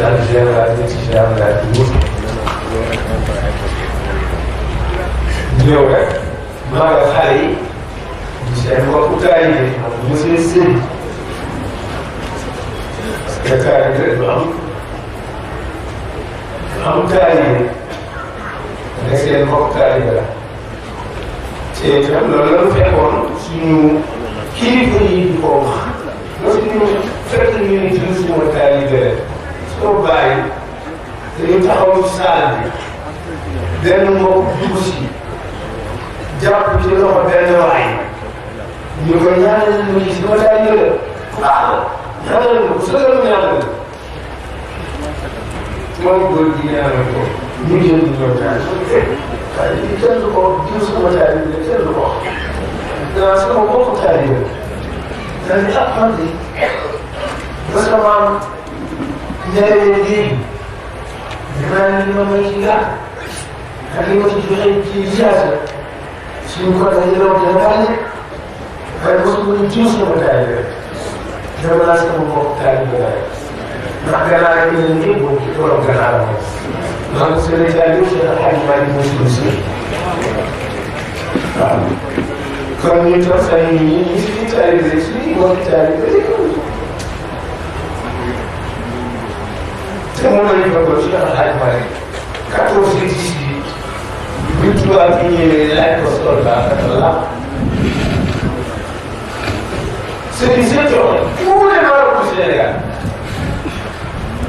xalifa général bi ci général bi ñëw rek magal xale yi di seen mbokku taalibe mu seen sëriñ te taalibe du am taalibe ne seen mbokku taalibe la te itam loolu la ñu fekkoon suñu kilifa yi di ko wax loolu ñu fekk ñu ne ci suma taalibe la soo bàyyi dañu taxaw ci saal bi benn mbokk dugg si jàpp ci loxo benn waay ñu ko ñaanal ñu ci suma taalibe la ñaanal ko sëgal ñaanal moom góor gi ñaanal ko ñu jël ñoom ñaar waaye li kenn du ko jiw suma taalibe la kenn du ko wax danaa sama mbokku taalibe la daal di man de parce que maam ñaareel léegi dinaa ne li ma may ci gàtt ak li ma ci joxe ci liaasa suñu ko dajaloo dina bàyyi waaye mosuma ñu jiw sama taalibe dama laa sama mbokku taalibe la rek ndax gannaaw rek ñu ne ñëpp boobu ci borom gannaaw la moom. man sëriñ Aliou Cheikh El Hadj Malick mooy suñu sëriñ waaw kon ñu toog saa yu ñu suñu taalibe suñu mbokku taalibe te moom la ñu bëggoon Cheikh El Hadj Malick 14 bi tubaab bi ñëwee laaj ko soldat dafa laaj sëriñ si joxe mu leen war a ko Sénégal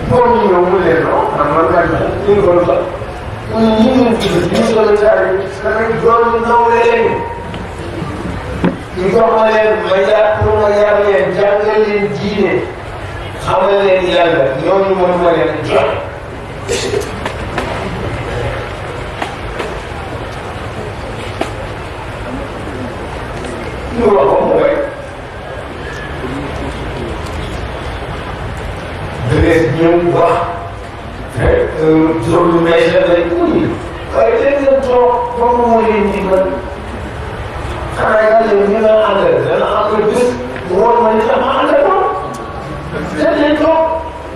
moom ñu ñëw mu leen non man maa ngi ñu ko fa ñu solo taari samay doom ñu naw leen ñu jox ma leen ma jaar pour ma yar leen jàngal leen diine xamal leen yàlla ñooñu moom ma leen jox ñu wax ko mooy dëgg ñëw wax juróomi may la lay uñi waaye léegi nag toog moom moo leen di mën xanaa yàlla ñu la àndal dana am na bés woon ma ni dama àndal moom dem leen toog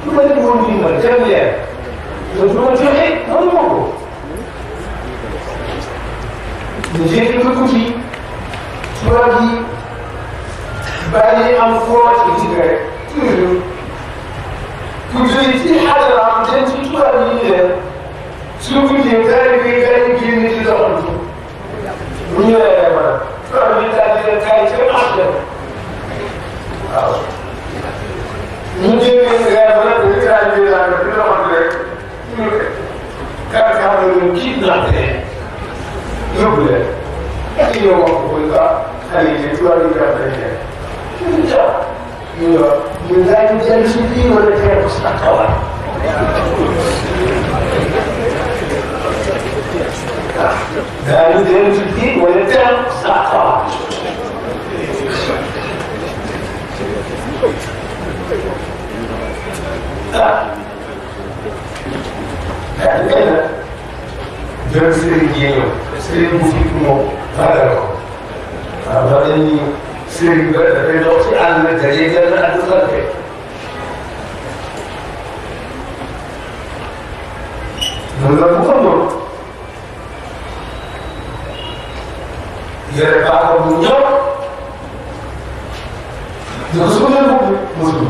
lu ma leen woon di mën dem leen te du ma joxe mënu ma ko ñu jékki ko tuuti tubaab yi bàyyi am foo ci rek toujours ku jógee ci xadaraam dem ci tubaab yi ñu leen suñu guddee daal di génn ci doxantu bu ñu lay mën tubaab yi daal di leen kaay ca marché ba waaw ñu jéemee gars ba nag dañu daal di leen di doxantu rek ñu kàrkaar la ñu kidnappé yóbbu leen ak yow wax ko ba xale yi tubaab yi daal di leen ñu daañu jël si biir wala teel ko si taxawaay waaw daañu jël si biir wala teel ko si taxawaay daal di mel ne jël sëriñ yi ñëw sëriñ bu fi moom faral ko waaw ba dañuy sëriñ ba dafay dox ci àll bi dañuy gën a àddu xalfe mun na bu ko mën yore paaka bu ñëw ñu ko suñu leen bëgg mosul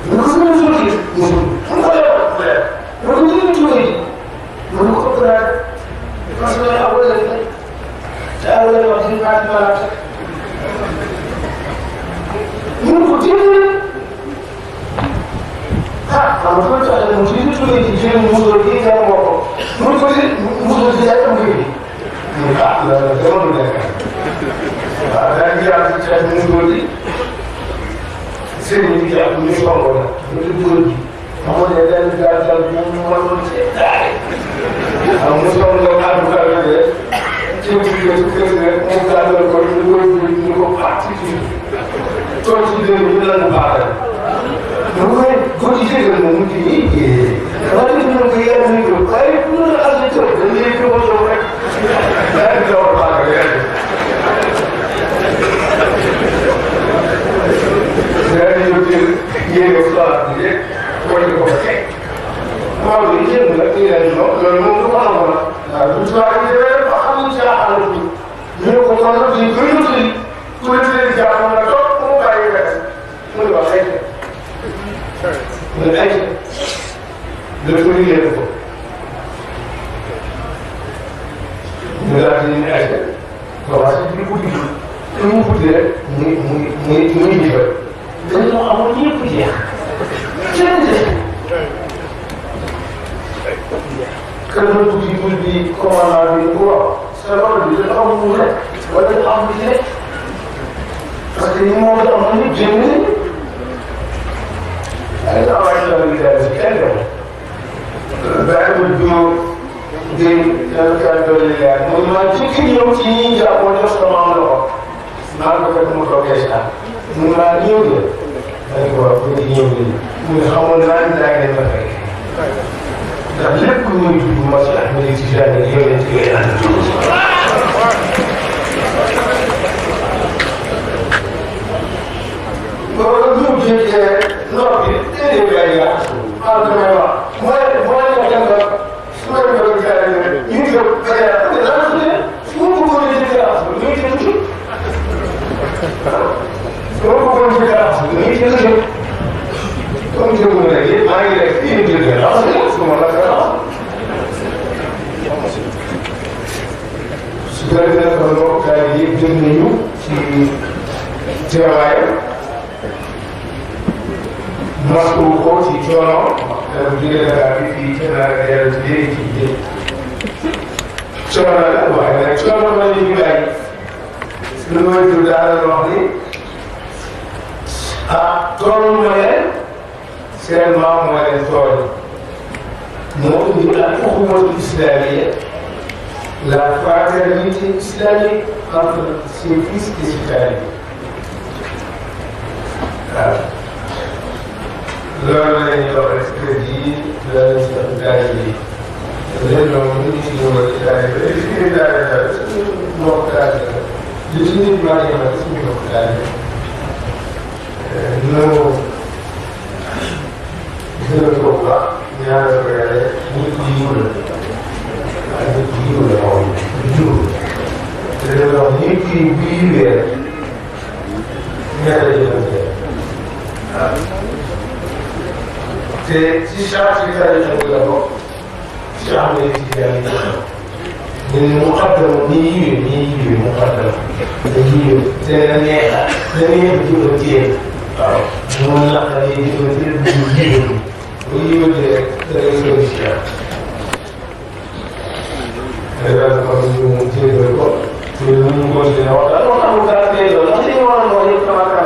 ñu ko suñu leen bëgg mosul mu ko yor mu yor mu ko ñu tuuti mu ko ëppalaat parce que awal la te awal la wax ci baat malaat mun ko téye xam nga ko tax mu ci tuuti ci jël musul yi nga ko mun ko musul ci ay am ngi mu la dama lu nekk waaw daa ngi yàlla ci ay musul yi sëriñ bi jàpp ñu songo la ñu di góor gi xamoon ne benn gàttal bi mu mënoon ci daay xam mu songo àddu kàlla de ci biir kër gi mu gàttal ko ñu góor gi ñu ko parti ci tool ci biir ñu la ñu baaxal donc mooy góor gi jégal na mu ngi nii dama dégg ñu ko yàlla ñu ko waaye bu ñu la àll ci dañ lay ko ko rek daal di dawal baaxal yàlla daal di ñëw jël yéene soxla bi rek wala ko ba teg Maodo yi jënd nag ñu leen loolu moom du ko nangu la waaw du tubaab yi demee ba xam ni caaxaan la ñu ne ko kon nag dañ koy yëkkati ku la tuddee jaaxal na toog mu bàyyi rek mu ne wax ay mu ne ay la ko liggéey ko ñu daal di ñu ay commencé di guddi te mu guddi rek muy jëfal dañoo amoon ñëpp jeex kër na tuuti bul bi commandant bi ko wax sa loolu bi dafa am mu rek wala dafa am lu ci rek parce que ñi moom am na ñëpp jënd nañu ay awaay la bi daal si kenn dem bàyyil bi dégg yàlla kàlla dolli leer mooy maa jëkk ñëw ci ñi jàppoon jox ko maam la ko maa ko fekk mu toogee si mun maa ñëw de ma ne ko wax bu ñu ñëw de mu ne xamoon naa ni daa ngeen ma fekk ndax lépp lu muy dugg ma si Ahmed Tidiane yow lañ ci koy ànd loolu ñu jékkee noppi déedéet gaa yi yàq maa ngi may wax mooy nekk su ma demee ba jaay ñu ngi jóg ba jaay ne lan su ne su ma bëggoon a jënd galaas bi ñu ngi jënd ci su ma bëggoon a jënd galaas bi ñu ngi jënd ci comme jënd na rek maa ngi rek fii ñu jënd galaas bi su ma la galaas su ko defee nag mbokk gaa yi yëpp jënd nañu ci teewaayam masu ko ci coono bu jógee Dakar bi fii ca Naare Yàlla ci léegi ci jéem coono la waaye nag coono la ñu ngi bàyyi lu may jur daal la wax ni ah toolu ma leen seen maam moo leen tool moo indi al uxuwatu islamiyya la fraternité islamique entre ses fils et ses talibés waaw loolu la ñuy wax rek kër gi loolu la ñuy wax daara ji léegi ñoom ñu ngi si ñëwal ci daara bi léegi si daara daal suñu mbokk daara la li si nit maa ngi wax suñu mbokk daara ñoo gën a toog ba ñaareel ko yàlla nit ku yiw la waaye nit ku yiw la moom yiw te dafa wax nit ki bu yiwee ñaata jëfante waaw te ci charte yi tarixa bi la bokk ci Ahmed Tidiane ñu muqaddam ni yiwee muqaddam da yiwee te na neexa da neex jëfantee waaw moom naqaree jëfantee bu yiwee bu yiwee rek da ngay soog ci yàlla daal kon ñu jégal ko te ñu continué waxtaan waxtaan bu gàtt lay doon ndax li ñu waroon wax yëpp vraiment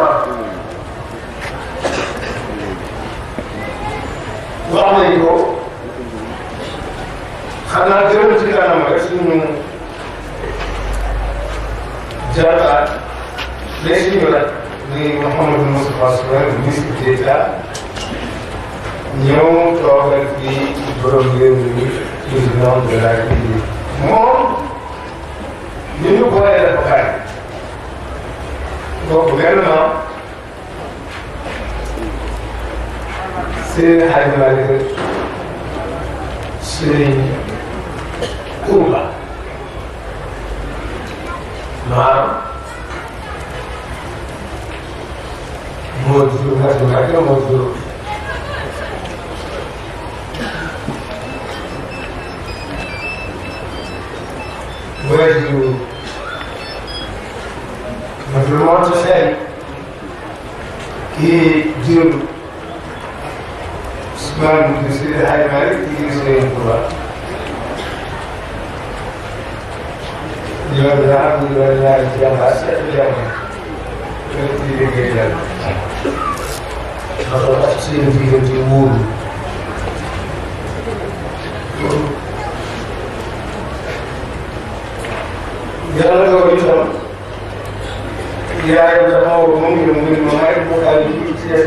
wax nañ ko xanaa gërëm ci kanam rek suñu jarbaat mais suñu nag muy Mouhamadou Moustapha Soumaré ministre d'État ñëw toogal fii borom réew mi président de la République moom ñu ñu boolee dafa xaaj bokk benn maam Sëriñ Hadj Malick Sëriñ Touba maanaam moo jur Hadj Malick moo jur waajur Abdul Mouhty Sène kii jur Ousmane di Seydi Hadji Malick kii di Sëriñ Touba ñoom ñaar ñu doon ñaari jàmbaar seet jamono ñoo ciy liggéey daal ndax ak seen diggante wóolu yàlla nga ko itam yaayam dafa woo moom ñu mu ne ma may bokkaale ci Thiès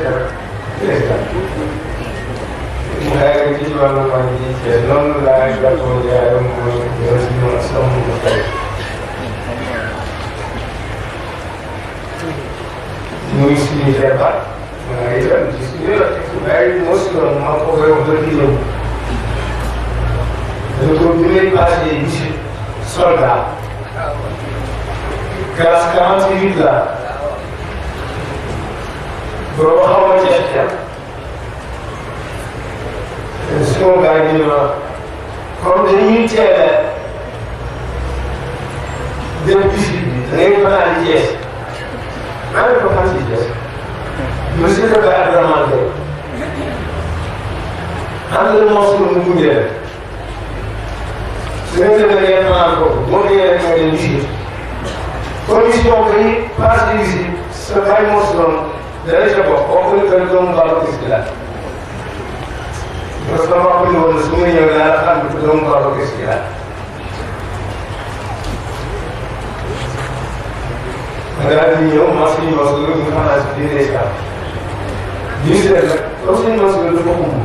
mu xayma ci wàllu maa ngi ci noonu laa jàppoo yaayam mooy yow si ñoom asalaam mu ko xëy muy suñu jabar maa ngi itam ci suñu waaye moo si doon maa ko koy wax ba di ñëw ko bi ngay passé ici soldat classe 48 la boo xaw ma jeexital suma gars yi ma comme dañuy teel a dem visite bi da ngay fanaan Thiès maa ngi ko fan si Thiès monsieur le maire Abdourahmane Gueye xam nga Mansour mu gunge la su ngeen demee ngeen fanaan ko boo déggee rek nga dem visite commission bi passe de visite sa bàyyi Mansour dana ca bokk kooku la gën doomu baalu gis bi la parce que wax dëgg woon su ma ñëwee daal xam ne doomu baalu gis bi la ma daal di ñëw maa suñu Mansour ñu fanaan si biir Escale ñu ngi seet nag comme suñu Mansour dafa xumb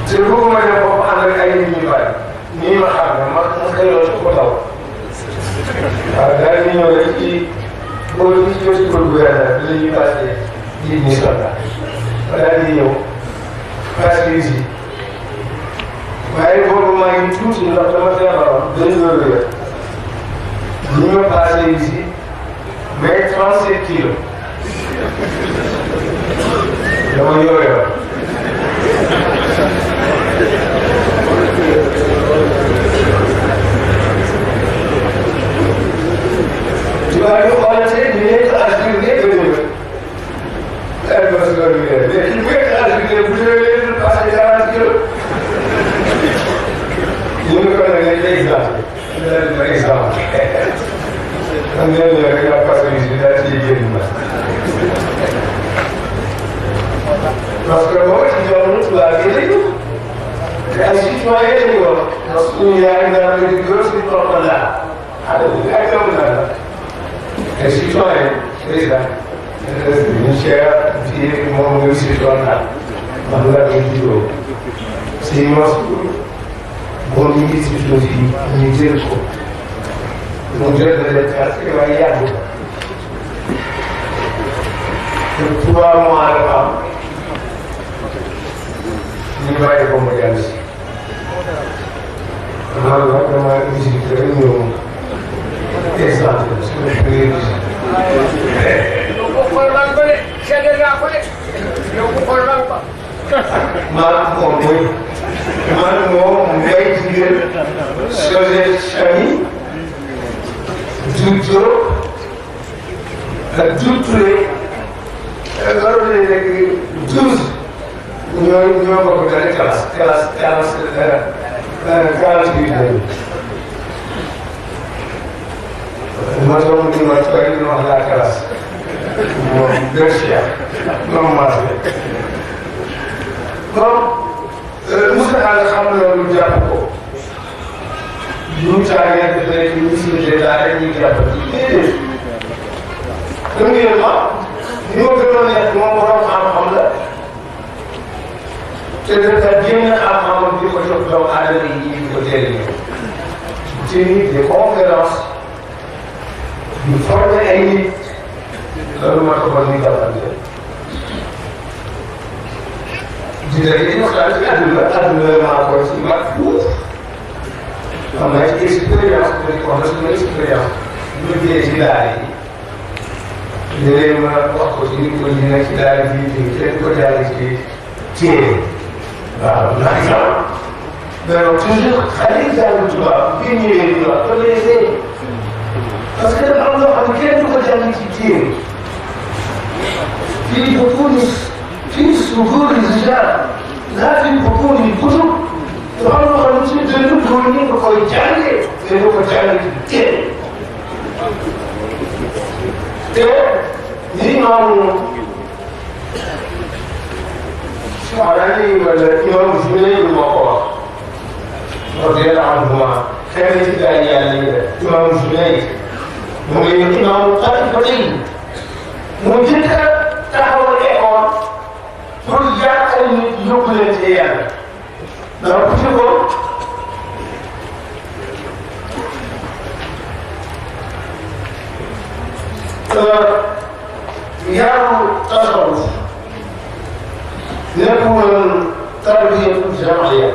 te bëgguma ne bopp ànd ak ay nit ñu bari nii ma xam ne ma xëyloo ci ko taw waaw daal di ñëw rek ci boo ci jóge ci gouverneur bi la ñuy passé ji ñu soldat ma daal di ñëw passé ici waaye boobu maa ngi tuuti ndax dama feebaroon dañu doon wér ñu ma passé ici mais 37 kilos dama yooyoo tubaab yi xoolate ñu nekk assuré nekk dëgg la mais ki nekk assuré bu ñëwee passé 40 kilos ñu ngi ko nag exemple exemple xam nga ne rek la passé bi daal ciy génn na parce que boo ci joxoon tubaab yi lañu te ay citoyen lañu woon parce que suñu yaay daal di gërëm suñu propre laa xale bi ay doomu naa la ay citoyen président ñu cher fii moom nga citoyen naa man la koy juróom si mos moom ñu ngi si fii ñu jël ko mu jël na leen parce que waaye yàgg te 3 mois dafa am ñu bàyyi ko mu dellu si man nag damaa visité rek ñëw exemple su ma bëggee visité. yow bu xool lan ba de seede naa ko de yow bu xool lan ba. maanaam moom mooy man moom ngay jigéen Joseph Chami Doudou Diop ak Doudou Touré waroon nañu nekk 12 ñoo bokk benn classe 48 lañu. ma doon di ma tooy di wax la classe moom Berchia moom Massé bon Moussa Alla xam loolu jàpp ko ñu caagee def rek ñu visité daal rek ñu jàpp ci déedéet. premièrement li ma gënoon nekk moom borom xam-xam la te dafa génn xam-xamam di ko jox doomu aadama yi di ko jëriñoo ci des conférences ñu formé ay nit loolu moo taxoon ñu jàppante di la di waxtaan ci àdduna maa ko ci mag fuuf am na ci expérience bu nekk wax na suñu expérience bu ñu jëlee ci daara yi léeg-léeg ma wax ko ci nit ko ñu nekk ci daara yi fii kenn ko jaaree ci téere waaw ndax mais toujours xale yi jàng tubaab bi ñëwee di wax dafa lay dee parce que dafa am loo xam ne kenn du ko jàng ci téere fii bokkuñu fii suufuur rijaal laa fii bokkuñu kutub dafa am loo xam ne ci dënnu góor ñi nga koy jàngee te du ko jàng ci téere te ni imam Sha'rani wala imam Junayd moo ko wax radiyallahu anhuma kenn ci gaa yi yàlla yi def imam Junayd mu ngi imam Tariqatayn mu njëkk a taxawal école pour jàppale nit yóbbu leen ci yàlla donc ci ko yaru tasawuf nekkul tarbiya jamaaya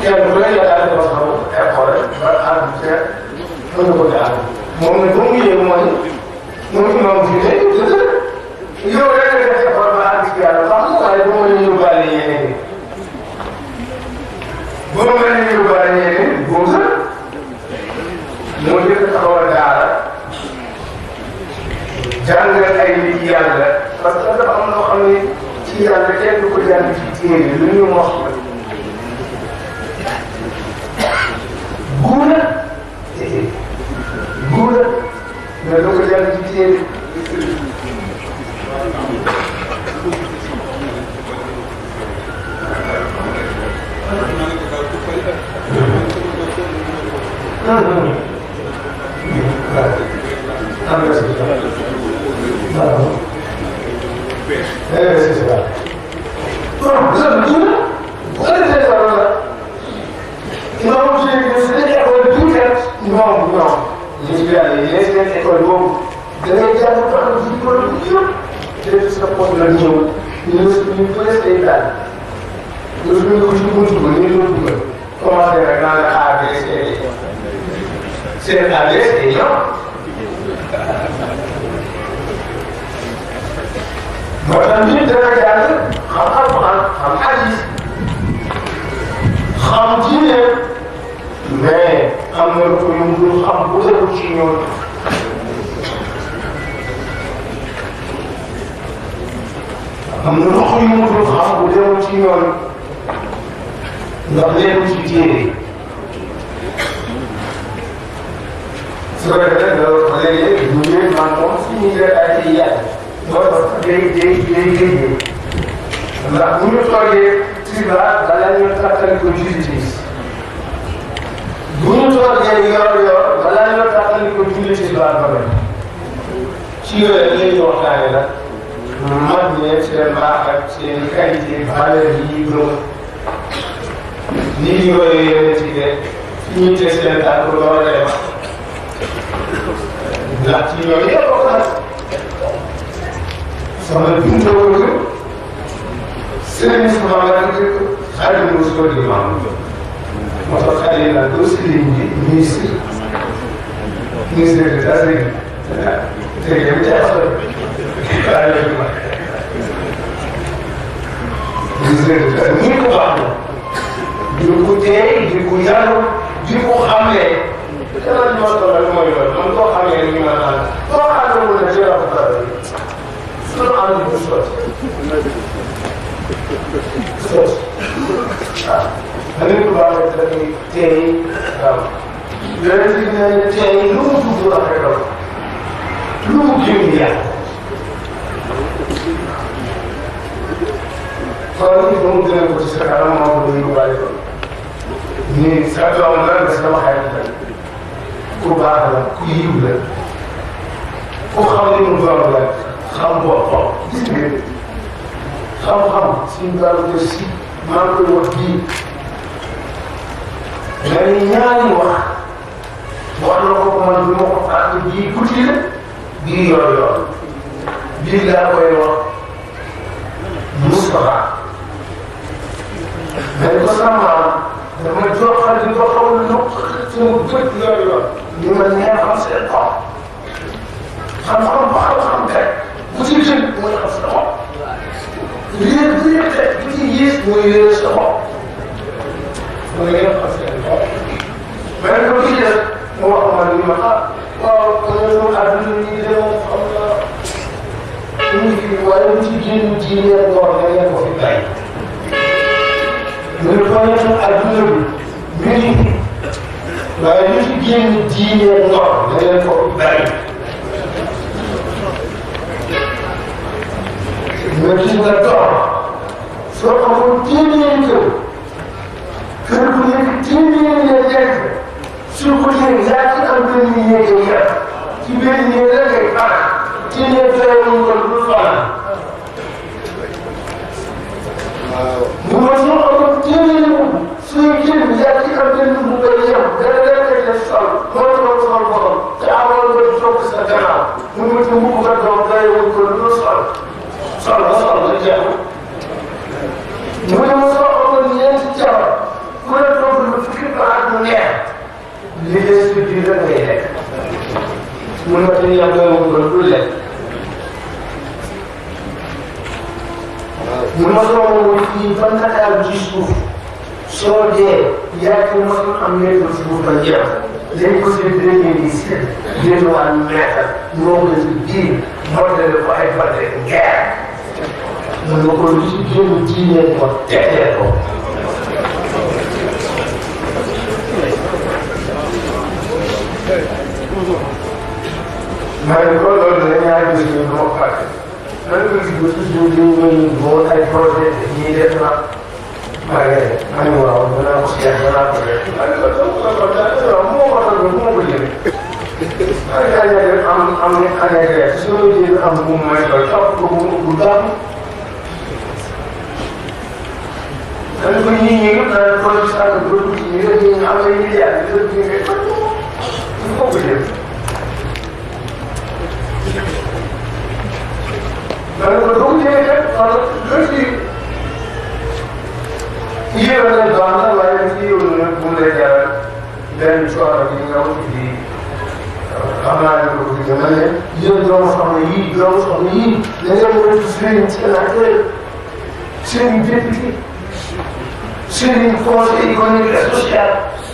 kenn ku ne la daal di ko xam école ba àgg ca mën na ko daal moom nag ba mu yëg mooy moom imam fii tey yow rek nga def école ba àgg ci yàlla xam nga waaye ba ma la yóbbaale ñeneen ba ma la yóbbaale ñeneen boobu sax moo jëkk taxawal daara jàngal ay nit yàlla parce que dafa am loo xam ne ci yàlla kenn du ko jàng ci téere lu ñu wax guuna guuna mais doo ko jàng ci téere seen adresse est ñoom moo tax nit dana jàng xam alquran xam hadis xam diine mais am na lu ko yëngu xam bu dee ci ñoom am na lu ko yëngu xam bu dee ci ñoom ndax leen ci téere su ko defee nga léegi ñu ngi man moom suñu jël ay yàlla moo tax day ndax bu ñu toogee tisbaar balaa ñu tàttali ko julli timis bu ñu toogee yor balaa ñu tàttali ko julli tisbaar ba pare ci yooyu la ñuy waxtaanee nag mag ñeeg seen baax ak seen qualité valeur yi gëm nit ñi koy yéene ci de fi ñuy teg seen tànk loolu lay wax ndax ci ñoom yëpp bokk na soxna Binta Wóor sëriñ si maam la dëkk xarit mu soo di maam moo tax xale yi naan doo sëriñ bi ministre de la sëriñ te dem jaxasoo waaye loolu ma ministre de la sëriñ ñu ko baax na di ko teey di ko yaru di ko xamle dara ñu ma tollal mooy loolu man koo xamee ni ñu ma naan koo xamee na ci la ko dara sunu ànd bu sotti waaw dañuy tubaab dañuy teey waaw yeneen si ne teey lu mu dugg rafetal lu mu génn yàq kon nit ba mu gënal ko ci sa kanam moo ko yóbbaale ko nii sa doom la nga sama xarit la ku baax la ku yiw la ku xam li mu doon la xam boppam gis nga xam-xam suñu daal ko si maa ngi koy wax bii nga ni ñaari wax na ko man du ma ko fàtte bii guddi la bii yor bii laa koy wax Moustapha mais ba sama maam dama joxal di doxal lu sama bët yor ni ma neex xam seen xol xam-xam ba xam-xam kay bu ci jëm mooy xam sa xol léegi bu ñu teg bu ci yées mooy yore sa xol mooy yore xam seen xol mais nag bu ci def mu wax ma ni ma ah waaw ñoom àdduna ñi de moom xam naa ñu ngi waaye bu ci génn diine ngoor da ngeen ko fi bàyyi ñu ne ko ñoom àdduna bi mi ngi waaye lu ci génn diine ngoor da ngeen ko fi bàyyi mais gis nga doom soo amoon téeméeri kër bu nekk téeméeri nga nekk su ko jëlee yaa ci am benn néeg yàq ci benn néeg la ngay faral téeméer feewoon ko lu faral bu ma soo amoon téeméeri suy génn yaa ci am benn bu koy yem dana leen def sol moo doon sol boppam te amoon nga toog sa gannaaw mu mujj mu ko doom day woon ko lu sol sol ba sol la jeexul mu ne ma soo amoon ñeenti jabar ku ne toog ni yang betul lah. Masuk di bandar Jisuf, Saudi, ya masuk Amerika Jisuf banyak. Jadi konsiderasi ini sih, dia tuan mereka, mungkin sedih, model apa enggak. Mungkin dia dia hotel. Mereka kalau dengan ada semua pakai. Mereka juga buat projek ini dia nak pakai manual, mana mesti mana pakai. Mereka kalau mau boleh. Ada semua dia ambil mereka bukan. Dan begini kalau kita berusaha ini apa ini dia itu boleh. Kalau berusaha kalau jadi ia adalah bahasa lainที่boleh jalan dan suara kita di kamar itu gimana ia drama sama ini dia boleh sering sering jadi sering proses ekonomi sosial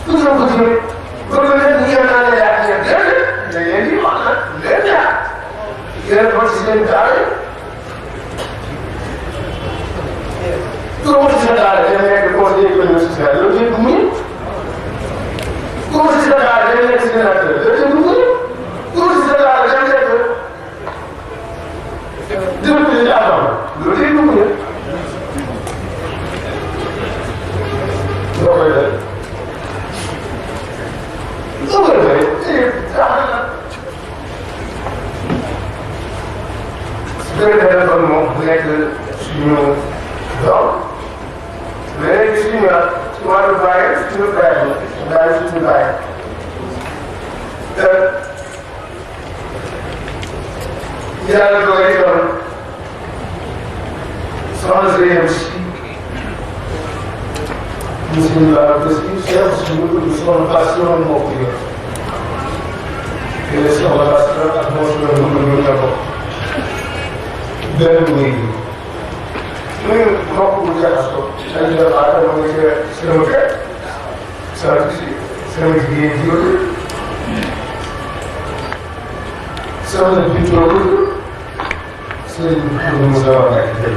itu betul betul dia ada jadi mana dia proses dari terus ada yang proses ekonomi sosial jadi bumi terus ada yang jadi bumi terus ada yang jadi apa jadi bumi Sebenarnya kalau mereka semua tahu, mereka semua bayar, semua bayar. Dan ia adalah itu soal saya Muslim saya semua soal pasien mau dia. Ini soal pasien atmosfer menurut dan begini. Ini mau kerja asal. Saya tidak ada mengenai semuanya. Saya dia juga. Saya juga. Saya juga lagi.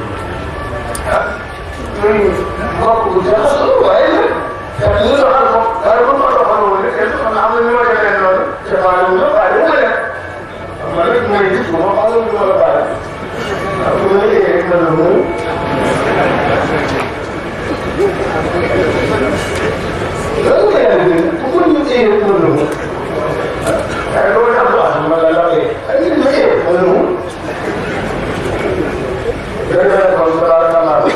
Ini mau kerja asal. Baik. Tapi itu kalau itu nama ni macam mana? Cepat dulu, baru mana? Mana mungkin semua kalau dulu baru. Aku ni menemu. Lalu ni, aku ni menemu. Kalau apa, malah lagi. Ini menemu. Jangan kontra sama.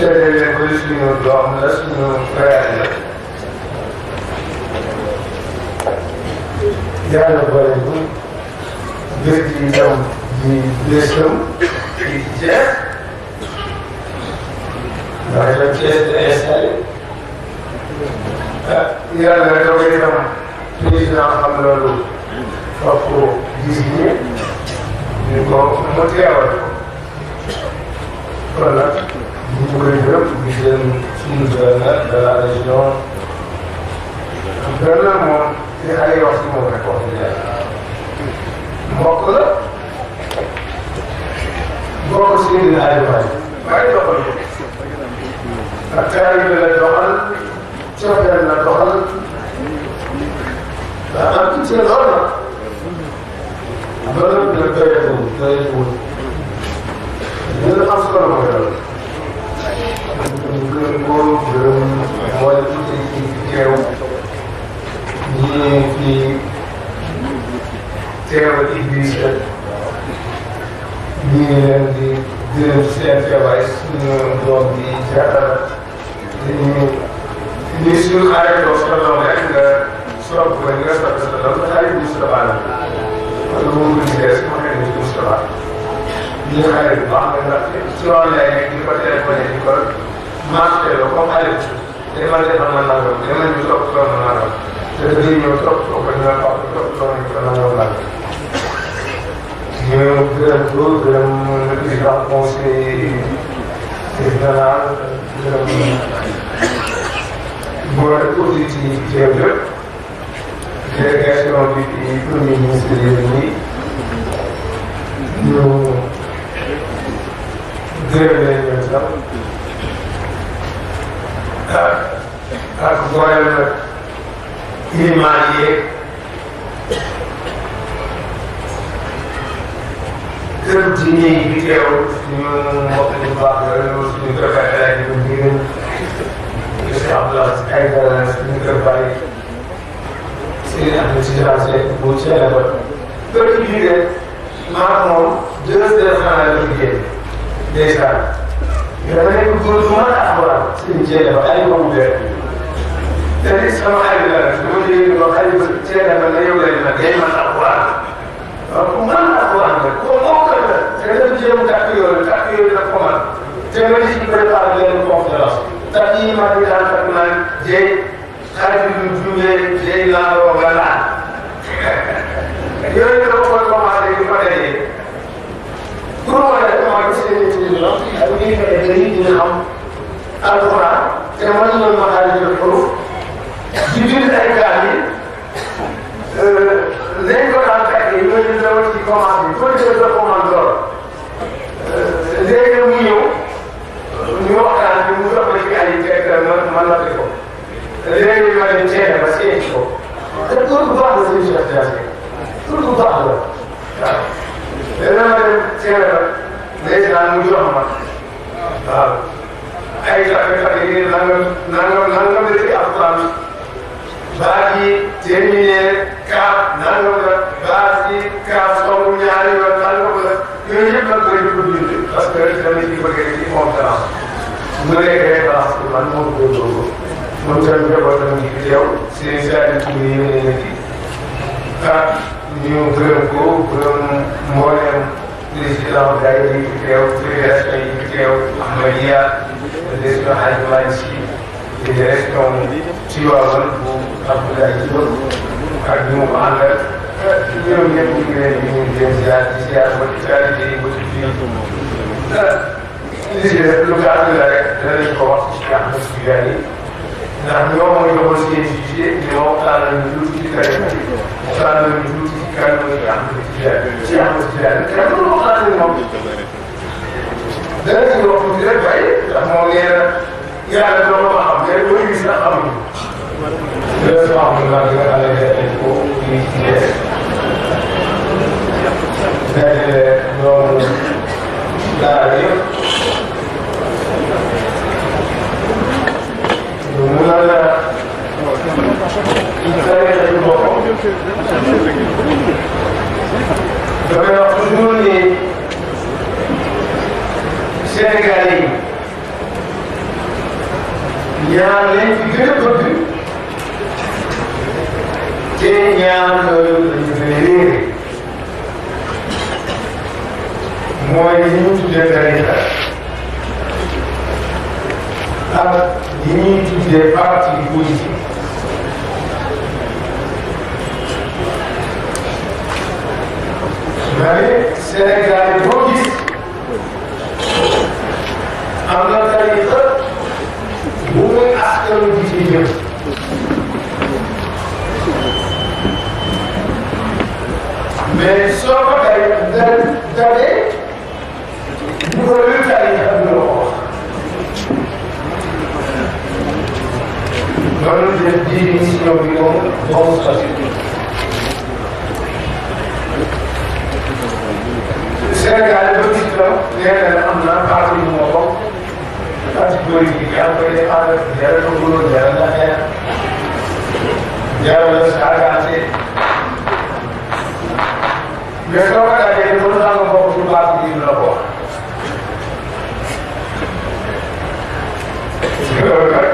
Saya bersih dalam lesnya kerja. Ya, lepas itu jadi dalam di lesnya kerja. Ada kerja saya. Ya, lepas itu kerja hamil aku di sini. Ini kau mesti awal. Kalau Bukan bisa menjaga dalam region. Dalam mau dihari waktu mau rekod dia. Maklumat. Gua sini dihari lagi. Baik apa? Acara ini lepas, siapa yang lepas? Dalam kecil orang. Belum terkait pun. Ini asal orang. Boleh kita ni teori Inggris ni di setiap untuk di Jakarta ini semua ada dokter orang surat pengeras terus hari ini sudah ada kalau mungkin dia semua ini sudah ada ini hari banyak soal yang dipercaya master lo kau hari itu, dia mana dia mana mana, dia mana juga orang mana, te dafay ñëw topp ko ñu naan Pape topp nañ ko nangam laaj. ñu gërëm ko gërëm le président conseil régional gërëm mboolem autorité yi teew yëpp délégation bi premier ministre yi ñu gërëm leen ñoom sax ak mboolem ilimaan yeeg kër diine yi bi teew suñu mbokk yu baax yooyu suñu kër Baye El Hadj Ndiéguène monsieur Abdoulaye Aïdara suñu kër Baye Serigne Ahmed Tidiane Seck bu Thiénaba kër gi bii de maa moom 2 heures xanaa la liggéey ndeysaan dafa nekk góor bu mën a alxuraan Serigne Thiénaba ay boobu de te li sama xarit la nag dama dégg ba xarit Thiénaba la yow leen nag day mën alxuraan waaw ku mën alxuraan la ko moo ko la te dafa jéem tàkk yooyu nag ko man te nga ci préparé leen conférence tax yi ma di daan fekk naan jéy xarit bi ñu jumee jéy naaroo nga naan yooyu dafa koy commencé di ko dajee pour wane rek maa ngi seen intelligence ak ñuy fexe ba nit ñi xam alxuraan te man ñoom ma xarit bi xuruf di bind ay gaal yi léegi ko daan fekk yi ñooñu dama ci commencé bi foo jëlee sa commande lool léegi mu ñëw ñu waxtaan bi mu jox ma ci ay fekk man la ko léegi ma dem Thiénaba ba seeti ko te tur bu baax la sëñ Cheikh Diagne tur bu baax la waaw léegi ma dem Thiénaba ndeysaan mu jox ma waaw ay fekk yi nangam la ci alxuraan baa ji terminé kaaf nangam la baa ji kaaf soobu ñaari yoon nangam la yooyu yëpp nag bëri ko bind parce que dama ci bëgg rek ci conférence mu nekk référence bi man moo ko góorgóorlu moom tamit njabootam ngi fi teew seen saa tur yi yéene na ci ñu gërëm ko gërëm mboolem président daayira yi fi teew fédération yi fi teew Ahmadiyya direction Hadj Malick Sy direction Tivaouane bu Abdoulaye Diop ak ñu mu ko àndal ñoom ñëpp ñu ngi leen di ñu ngi leen di ziar ba ci qualité yi ba ci fii li ci def lu gàtt la rek danañ ko wax ci Ahmed Tidiane ndax ñoo mooy doxal seen visite ñoo waxtaan nañu lu ci kare waxtaan nañu lu ci kare mooy Ahmed Tidiane ci Ahmed Tidiane te loolu waxtaan nañu moom danañ ci wax tuuti rek bàyyi ndax moom nee na yàlla doo ma xam mais boo gis na xamuñu léegi alhamdulilah bi nga xam ne dañ ko fii ci dajale doomu daara yëpp ñu mun a la tarixa ci boppam damay wax toujours ni Sénégalais yi ñaar lañ fi gën a bëgg te ñaar yooyu lañu gën a réere mooy li ñu tuddee tarixa ak li ñuy tuddee parti politique mais Sénégal boo gis am na tarixa bu muy askanu bi ci jëm mais soo ko dalee bu ko lu tarixa bi la ko wax noonu def définition bi moom moom Sénégal ba gis la nee na am na parti bu ma bokk parti politique yaa ngi koy défendre jaral ko góor jaral la xeex jaral la saagaante mais soo ko dajee mën naa nga bokk ci parti bi la ko wax loolu nag